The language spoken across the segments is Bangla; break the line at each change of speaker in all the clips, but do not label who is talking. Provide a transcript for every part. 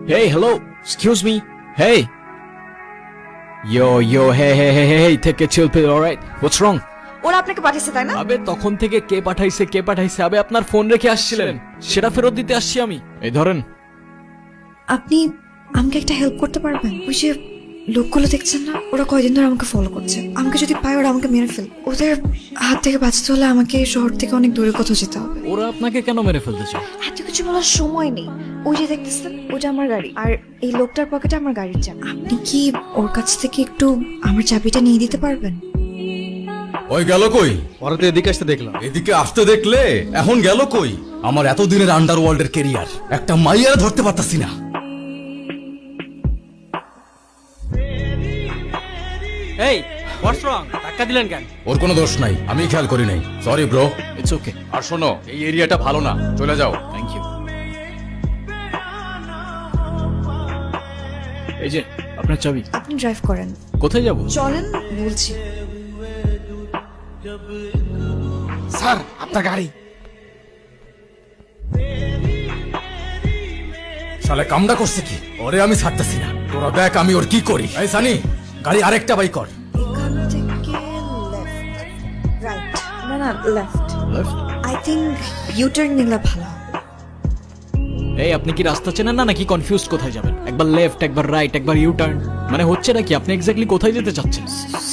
Hey, hello. Excuse me. Hey. Yo, hey, take a chill pill, alright? What's wrong?
ওরা আপনাকে পাঠিয়েছে তাই না?
আবে তখন থেকে কে পাঠাইছে আবে আপনার ফোন রেখে আসছিলেন সেটা ফেরত দিতে আসছি আমি। এই ধরেন।
আপনি আমাকে একটা হেল্প করতে পারবেন? ওই যে লোকগুলো দেখছেন না, ওরা কয়দিন ধরে আমাকে ফলো করছে। আমাকে যদি পায় ওরা আমাকে মেরে ফেল। ওদের হাত থেকে বাঁচতে হলে আমাকে এই শহর থেকে অনেক দূরে কোথাও যেতে হবে।
ওরা আপনাকে কেন মেরে ফেলতে চায়?
এত কিছু বলার সময় নেই। ওই যে দেখতেছেন ওটা আমার গাড়ি, আর এই লোকটার পকেটে আমার গাড়ির চাবি। আপনি কি ওর কাছ থেকে একটু আমার চাবিটা নিয়ে দিতে পারবেন?
ওই গেল কই?
ওরা তো এদিকে আসতে দেখলাম।
এদিকে আসতে দেখলে এখন গেল কই? আমার এতদিনের আন্ডারওয়ার্ল্ডের কেরিয়ার একটা মাইয়ার ধরতে পারতাছি না।
এই হোয়াটস রং? ধাক্কা দিলেন কেন?
ওর কোনো দোষ নাই, আমি খেয়াল করি নাই। Sorry bro.
It's okay.
আর শোনো, এই এরিয়াটা ভালো না, চলে যাও।
Thank you. এই যে আপনার চাবি।
আপনি ড্রাইভ করেন।
কোথায় যাব?
চলেন বলছি।
স্যার আপনার গাড়ি।
শালা কামড়া করছে কি? ওরে আমি ছাড়তেছি না। তোরা দেখ আমি ওর কি করি। এই সানি, গাড়ি আরেকটা বাই কর।
এখান থেকে লেফট, রাইট, না left.
Left.
I think U turn নিলে ভালো হবে।
এই আপনি কি রাস্তা চেনেন না নাকি কনফিউজড? কোথায় যাবেন? একবার লেফট, একবার রাইট, একবার ইউ টার্ন, মানে হচ্ছে নাকি আপনি এক্স্যাক্টলি কোথায় যেতে চাচ্ছেন?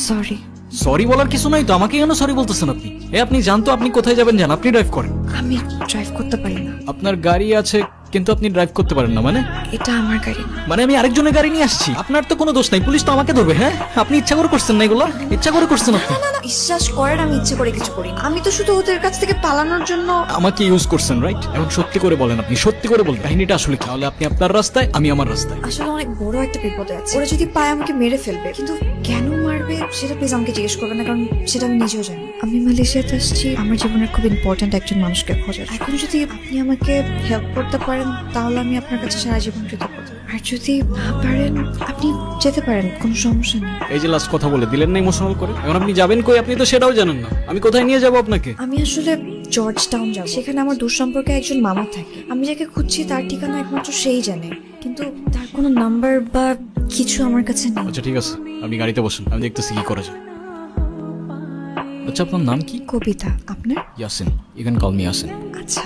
সরি,
সরি বলার কিছু নাই তো, আমাকে কেন সরি বলতেছেন আপনি? আপনি জানতো আপনি কোথায় যাবেন, জান আপনি ড্রাইভ করেন।
আমি ড্রাইভ করতে পারি না।
আপনার গাড়ি আছে কিন্তু আপনি ড্রাইভ করতে পারেন না মানে?
এটা আমার গাড়ি না।
মানে আমি আরেকজনের গাড়ি নিয়ে আসছি, আপনার তো কোনো দোষ নাই, পুলিশ তো আমাকে ধরবে। হ্যাঁ আপনি ইচ্ছা করে করছেন না এগুলো, ইচ্ছা করে করছেন আপনি।
না, বিশ্বাস করেন আমি ইচ্ছে করে কিছু করি না। আমি তো শুধু ওদের কাছ থেকে পালানোর জন্য।
আমাকে ইউজ করছেন, রাইট? এখন সত্যি করে বলেন, আপনি সত্যি করে বলেন কাহিনীটা আসলে কি? তাহলে আপনি আপনার রাস্তায়, আমি আমার রাস্তায়।
আসলে অনেক বড় একটা বিপদে আছে। ওরা যদি পায় আমাকে মেরে ফেলবে, কিন্তু কেন মারবে সেটা প্লিজ আমাকে জিজ্ঞেস করবে না, কারণ সেটা আমি নিজেও জানি। আমি মালয়েশিয়াতে আসছি আমার জীবনের খুব ইম্পর্ট্যান্ট একজন মানুষকে খোঁজার। এখন যদি আপনি আমাকে হেল্প করতে পারেন তাহলে আমি আপনার কাছে সারা জীবন কৃতজ্ঞ। আর যদি না পারেন আপনি যেতে পারেন, কোনো সমস্যা নেই।
এই যে লাস্ট কথা বলে দিলেন না ইমোশনাল করে, এখন আপনি যাবেন কই? আপনি তো সেটাও জানেন না আমি কোথায় নিয়ে যাব আপনাকে।
আমি আসলে জর্জ টাউন যাব, সেখানে আমার দূর সম্পর্কে একজন মামা থাকে। আমি যাকে খুঁজছি তার ঠিকানা একমাত্র সেই জানে, কিন্তু তার কোনো নাম্বার বা কিছু আমার কাছে নেই।
আচ্ছা ঠিক আছে, আপনি গাড়িতে বসুন, আমি দেখতেছি কি করা যায়। আচ্ছা আপনার নাম কি?
কবিতা। আপনার?
Yasin, you can call me Yasin.
আচ্ছা।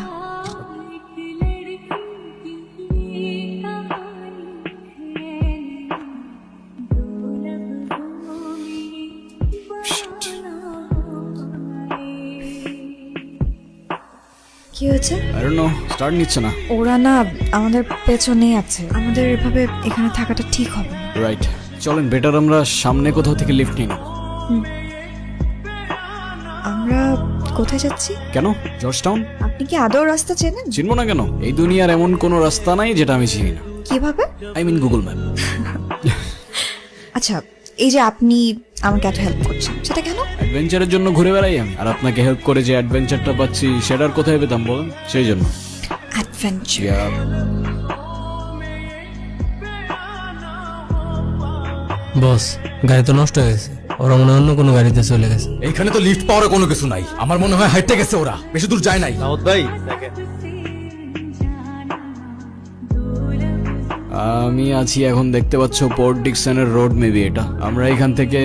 কি হয়েছে?
আই ডোন্ট নো, স্টার্ট নিচ্ছে না।
ওরা না আমাদের পেছনে আছে, আমাদের এভাবে এখানে থাকাটা ঠিক হবে না।
রাইট, চলেন বেটার আমরা সামনে কোথাও থেকে লিফট নিই।
আমরা কোথায় যাচ্ছি?
কেন? George town.
আপনি কি আদৌ রাস্তা চেনেন?
চিনবো না কেন? এই দুনিয়ার এমন কোনো রাস্তা নাই যেটা আমি চিনি না।
কিভাবে?
I mean Google map.
আচ্ছা, এই যে আপনি আমাকে এত হেল্প করছেন সেটা কেন?
অ্যাডভেঞ্চারের জন্য ঘুরে বেড়াই আমি, আর আপনাকে হেল্প করে যে অ্যাডভেঞ্চারটা পাচ্ছি সেটার কোথায় পেতাম বলেন? সেই জন্য।
অ্যাডভেঞ্চার।
বস, গাড়ি তো নষ্ট হয়ে গেছে, ওরা মনে হয় অন্য কোনো গাড়িতে চলে গেছে।
এইখানে তো লিফট পাওয়ার কোনো কিছু নাই। আমার মনে হয় হাইটে গেছে, ওরা বেশি দূর যায় নাই।
দাউদ ভাই দেখেন,
আমি আছি এখন, দেখতে পাচ্ছ পোর্ট ডিকসনের রোড, মেবি এটা। আমরা এখান থেকে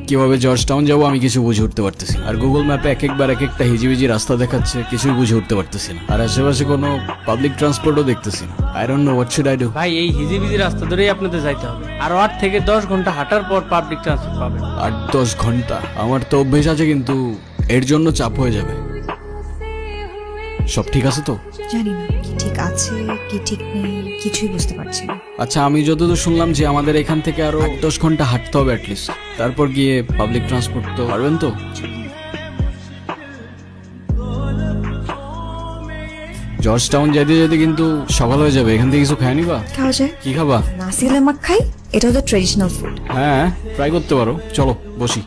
কিভাবে জর্জ টাউন যাবো আমি কিছু বুঝে উঠতে পারতেছি, আর গুগল ম্যাপে এক একবার এক একটা হিজিবিজি রাস্তা দেখাচ্ছে, কিছুই বুঝে উঠতে পারতেছি না। আর আশেপাশে কোনো পাবলিক ট্রান্সপোর্টও দেখতেছি না। I don't know what should I do.
ভাই এই হিজিবিজি রাস্তা ধরেই আপনাদের যাইতে হবে, আর 8 থেকে 10 ঘন্টা হাঁটার পর পাবলিক ট্রান্সপোর্ট পাবেন।
8-10 ঘন্টা? আমার তো অভ্যেস আছে, কিন্তু এর জন্য চাপ হয়ে যাবে। সব ঠিক আছে তো?
জানি না কি ঠিক আছে কি ঠিক নেই, কিছুই বুঝতে পারছি না।
আচ্ছা, আমি যতদূর শুনলাম যে আমাদের এখান থেকে আরো 8-10 ঘন্টা হাঁটতে হবে অ্যাটলিস্ট, তারপর গিয়ে পাবলিক ট্রান্সপোর্ট তো পারবেন তো? জর্জ টাউন যেতে যেতে কিন্তু সকাল হয়ে যাবে, এখান থেকে কিছু খায় নিবা?
খাওয়া যায়।
কি খাবা?
নাসি লেমাক খাই, এটা হলো ট্রেডিশনাল ফুড।
হ্যাঁ ট্রাই করতে পারো, চলো বসি।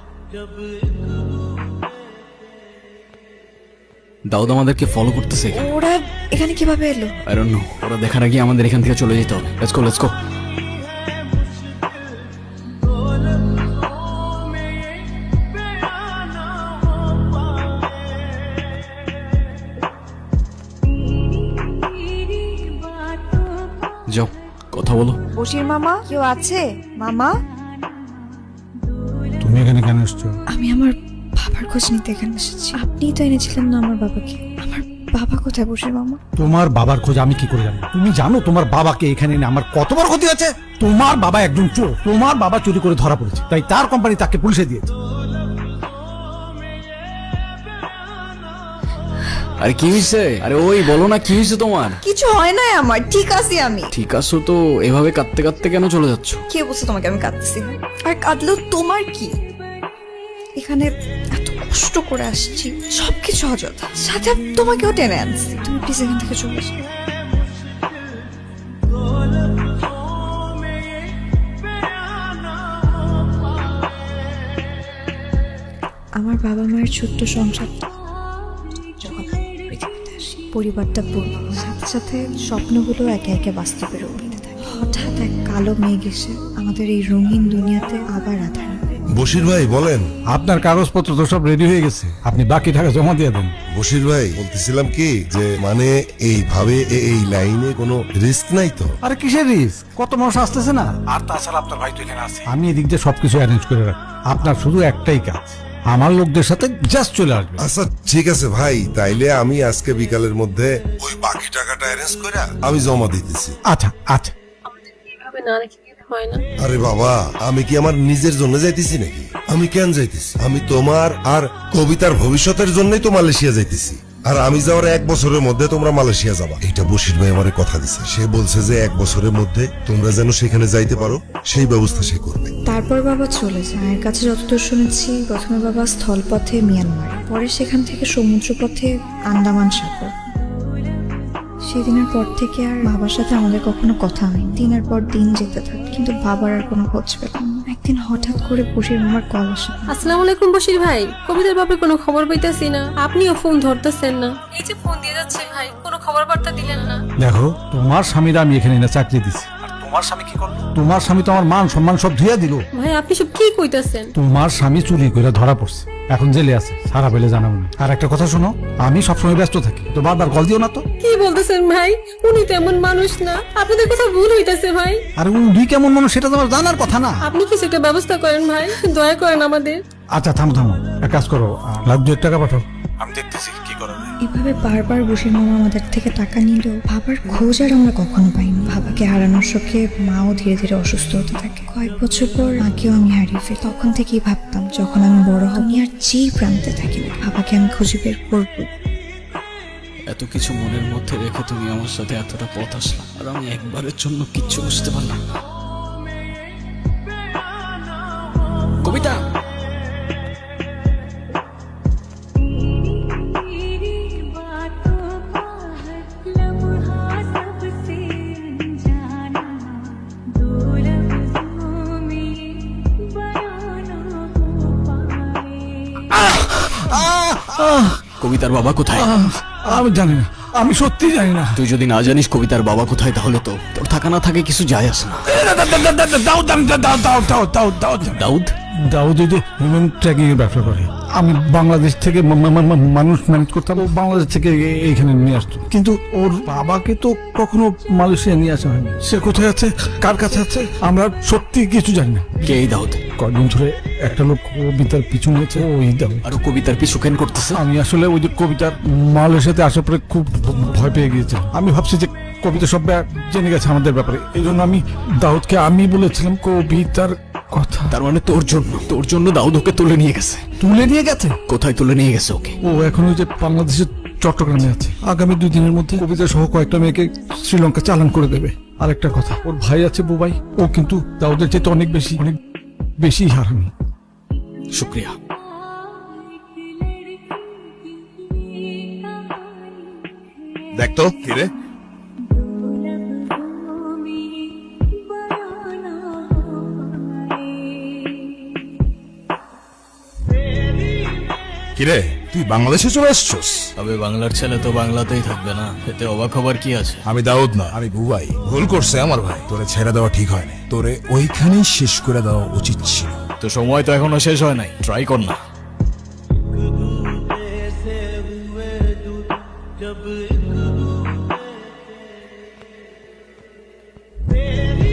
দাউদ আমাদেরকে ফলো করতেছে।
ওরা এখানে কিভাবে এলো?
আই ডোন্ট নো, ওরা দেখার আগে আমাদের এখান থেকে চলে যেতে হবে। Let's go, let's go. যাও, কথা কথা বলো।
বশির মামা, কেউ আছে মামা?
তুমি এখানে কেন এসছো?
আমি আমার বাবার খোঁজ নিতে এখানে এসেছি। আপনিই তো এনেছিলেন না আমার বাবাকে। আমার বাবা কোথায় বশির মামা?
তোমার বাবার খোঁজ আমি কি করে জানি? তুমি জানো তোমার বাবাকে এখানে এনে আমার কত বড় ক্ষতি আছে? তোমার বাবা একজন চোর। তোমার বাবা চুরি করে ধরা পড়েছে, তাই তার কোম্পানি তাকে পুলিশে দিয়েছে।
আরে কি হয়েছে? আরে ওই বলো না কি হয়েছে তোমার?
কিছু হয় না আমার, ঠিক আছি আমি।
ঠিক আছো তো? এভাবে কাঁদতে কাঁদতে কেন চলে যাচ্ছ?
কে বলছে তোমাকে আমি কাঁদতেছি না? আর কাঁদলেও তোমার কি? এখানে এত কষ্ট করে আসছি, সবকিছু অযথা। সাথে তোমাকেও টেনে আনছি। তুমি প্লিজ এখান থেকে চলে যাও। আমার বাবা মায়ের ছোট্ট সংসার যখন পৃথিবীতে আসি, পরিবারটা পূর্ণ হয়। সাথে সাথে স্বপ্নগুলো একে একে বাস্তবে রূপ নিতে থাকে। হঠাৎ এক কালো মেঘ এসে আমাদের এই রঙিন দুনিয়াতে আবার আধার আনে।
বশির ভাই বলেন।
আপনার কাগজপত্র তো সব রেডি হয়ে গেছে, আপনি বাকি টাকা জমা দিয়ে দেন।
বশির ভাই বলতেছিলাম কি যে মানে এইভাবে এই লাইনে কোনো রিস্ক নাই তো?
আরে কিসের রিস্ক? কত মানুষ আসতেছে না। আর তাছাড়া আপনার ভাই তো এখানে আছে। আমি এদিক দিয়ে সবকিছু অ্যারেঞ্জ করে রাখি। আপনার শুধু একটাই কাজ, আমার লোকদের সাথে জাস্ট চলে আসবে।
আচ্ছা ঠিক আছে ভাই, তাইলে আমি আজকে বিকালের মধ্যে ওই বাকি টাকাটা অ্যারেঞ্জ করে আমি জমা দিতেছি।
আচ্ছা আচ্ছা।
এভাবে না রেখে গেলে হয় না।
আরে বাবা, আমি কি আমার নিজের জন্য যাইতেছি নাকি? আমি কেন যাইতেছি? আমি তোমার আর কবিতার ভবিষ্যতের জন্যই তো মালয়েশিয়া যাইতেছি। আর আমি যাওয়ার 1 বছরের মধ্যে তোমরা মালয়েশিয়া যাবা, এটা বশির ভাই আমারে কথা দিছে। সে বলছে যে 1 বছরের মধ্যে তোমরা যেন সেখানে যাইতে পারো, সেই ব্যবস্থা সে করবে।
তারপর বাবা চলে যায়। মায়ের কাছে যতদূর শুনেছি, প্রথমে বাবা স্থলপথে মিয়ানমার, পরে সেখান থেকে সমুদ্রপথে আন্দামান সাগর। সেদিনের পর থেকে আর বাবার সাথে আমাদের কখনো কথা হয়নি। দিনের পর দিন যেতে থাকে, কিন্তু বাবার আর কোনো খোঁজ পেলাম না। একদিন হঠাৎ করে বশির মামার কল আসে।
আসসালামু আলাইকুম বশির ভাই, কবিতার ব্যাপারে কোনো খবর পাইতেছি না, আপনিও ফোন ধরতেছেন না। এই যে ফোন দিয়ে যাচ্ছে ভাই, কোনো খবর বার্তা দিলেন না।
দেখো, তোমার স্বামীরা আমি এখানে এনে চাকরি দিছি। আর তোমার স্বামী কি করলো? তোমার স্বামী তো আমার মান সম্মান সব ধুইয়া দিল।
ভাই আপনি সব কি কইতাছেন?
তোমার স্বামী চুরি করে ধরা পড়ছে, এখন জেলে আছে। সারা পেলে জানাবো না। আর একটা কথা শোনো, আমি সবসময় ব্যস্ত থাকি, তো বারবার কল দিও না তো।
কি বলতেছেন ভাই? উনি তো এমন মানুষ না, আপনাদের কথা ভুল হইতাছে ভাই।
আর উনি কেমন মানুষ সেটা তোমার জানার কথা না।
আপনি কিছু একটা ব্যবস্থা করেন ভাই, দয়া করেন আমাদের।
আচ্ছা থামো থামো, এক কাজ করো, লাখ 2 টাকা পাঠাও, আমি দেখতেছি কি করা যায়।
এভাবে বারবার বশির মামা আমাদের থেকে টাকা নিলেও বাবার খোঁজ আর আমরা কখনো পাইনি। বাবাকে হারানোর শোকে মাও ধীরে ধীরে অসুস্থ হতে থাকে। কয়েক বছর পর মাকেও আমি হারিয়ে ফেলি। তখন থেকেই ভাবতাম, যখন আমি বড় হব, আমি আর যেই প্রান্তে থাকি না, বাবাকে আমি খুঁজে বের করবো।
এত কিছু মনের মধ্যে রেখে তুমি আমার সাথে এতটা পথ আসলা, আর আমি একবারের জন্য কিচ্ছু বুঝতে পারলাম না। কবিতা, কবিতার বাবা কোথায়?
আমি জানি না, আমি সত্যি জানি না।
তুই যদি না জানিস কবিতার বাবা কোথায়, তাহলে তো তোর থাকা না থাকে কিছু যায় আসে না। দাউদ?
দাউদ এই যে হিউম্যান ট্র্যাকিং এর ব্যবসা করে। আমি বাংলাদেশ থেকে মানুষ ম্যানেজ করতাম, ও বাংলাদেশ থেকে এইখানে নিয়ে আসতো। কিন্তু ওর বাবাকে তো কখনো মালয়েশিয়া নিয়ে আসা হয়নি। সে কোথায় আছে, কার কাছে আছে, আমরা সত্যি কিছু জানি না।
কে এই দাউদ?
কয়েকদিন ধরে একটা লোক কবিতার পিছু নিয়েছে, ওই দাউদ।
আর ও কবিতার পিছু কেন করতেছে?
আমি আসলে ওই যে কবিতার মালয়েশিয়াতে আসার পরে খুব ভয় পেয়ে গিয়েছিলাম। আমি ভাবছি যে কবিতা সব জেনে গেছে আমাদের ব্যাপারে, এই জন্য আমি দাউদকে আমি বলেছিলাম কবিতার কথা।
তার মানে তোর জন্য দাউদ ওকে তুলে নিয়ে গেছে।
তুলে নিয়ে গেছে?
কোথায় তুলে নিয়ে গেছে ওকে?
ও এখন ওই যে বাংলাদেশের চট্টগ্রামে আছে। আগামী 2 দিনের মধ্যে কবিতা সহ কয়েকটা মেয়েকে শ্রীলঙ্কা চালান করে দেবে। আর একটা কথা, ওর ভাই আছে বুবাই, ও কিন্তু দাউদের চাইতে অনেক বেশি হারামি।
শুক্রিয়া।
দেখতো কিরে,
কিরে তুই বাংলাদেশে চলে আসছস?
তবে বাংলার ছেলে তো বাংলাতেই থাকবে না, এতে অবাক হবার কি আছে?
আমি দাউদ না, আমি বুবাই। ভুল করছে আমার ভাই, তোরে ছেড়ে দেওয়া ঠিক হয়নি, তোরে ওইখানেই শেষ করে দেওয়া উচিত ছিল।
তো সময় তো এখনো শেষ হয় নাই, ট্রাই কর না।
तेरी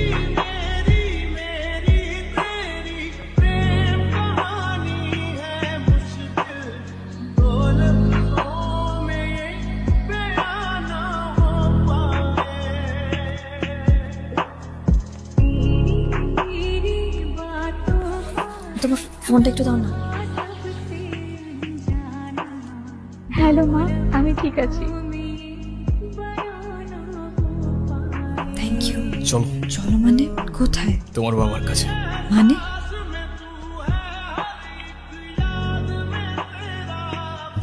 তোমার ফোনটা একটু দাও না।
হ্যালো মা, আমি ঠিক আছি।
Thank you.
চলো
চলো মানে কোথায়?
তোমার বাবার কাছে।
মানে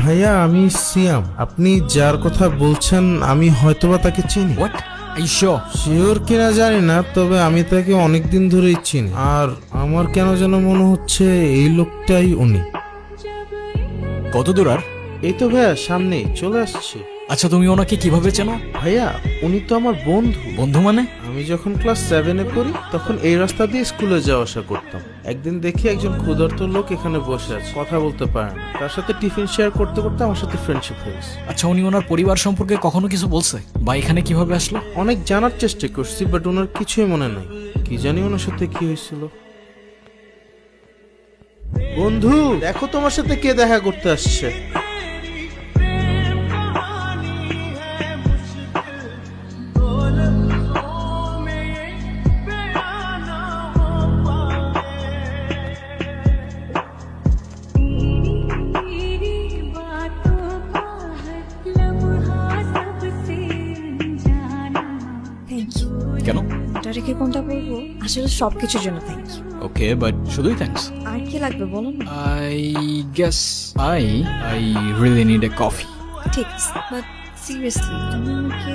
ভাইয়া আমি সিয়াম, আপনি যার কথা বলছেন আমি হয়তোবা তাকে চিনি।
হোয়াট আইশো?
শিওর কিনা জানি না, তবে আমি তাকে অনেকদিন ধরেই চিনি। আর আমার কেন যেন মনে হচ্ছে এই লোকটাই উনি।
কত দূর আর?
এই তো ভাইয়া সামনেই চলে আসছি।
আচ্ছা তুমি ওনাকে কিভাবে চেনো?
ভাইয়া উনি তো আমার বন্ধু।
বন্ধু মানে?
আমি যখন ক্লাস 7-এ পড়ি তখন এই রাস্তা দিয়ে স্কুলে যাওয়া আসা করতাম। একদিন দেখি একজন ক্ষুধার্ত লোক এখানে বসে আছে, কথা বলতে পারে না। তার সাথে টিফিন শেয়ার করতে করতে আমার সাথে ফ্রেন্ডশিপ হয়ে গেছে।
আচ্ছা উনি ওনার পরিবার সম্পর্কে কখনো কিছু বলছে বা এখানে কিভাবে আসলো?
অনেক জানার চেষ্টা করছি, বাট ওনার কিছুই মনে নাই। কি জানি ওনার সাথে কি হয়েছিল। বন্ধু দেখো তোমার সাথে কে দেখা করতে আসছে।
Thank you.
কেন?
এটা রেখে কোনটা বলবো? আসলে সবকিছুর জন্য থ্যাংক ইউ।
ওকে বাট শুধুই থ্যাঙ্কস?
আর কি লাগবে বলো না।
I guess I really need a coffee.
ঠিক আছে, বাট সিরিয়াসলি তুমি আমাকে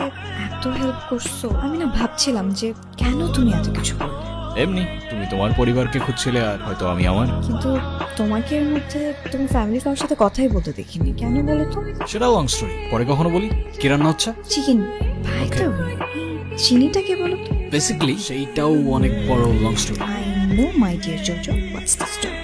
এত হেল্প করছো, আমি না ভাবছিলাম যে কেন তুমি এত কিছু করলে।
এমনি তুমি তোমার পরিবারকে খুঁজছিলে আর হয়তো আমি আমার।
কিন্তু তোমাকে এর মধ্যে তোমার ফ্যামিলির কারোর সাথে কথাই বলতে দেখিনি, কেন বলো তো?
সেটা লং স্টোরি, পরে কখনো বলি। কি রান্না হচ্ছে?
চিকেন। ভাই তো চিনিটা কে বলো তো?
বেসিক্যালি সেইটাও অনেক বড় long story.
I know, my dear Jojo. What's the story?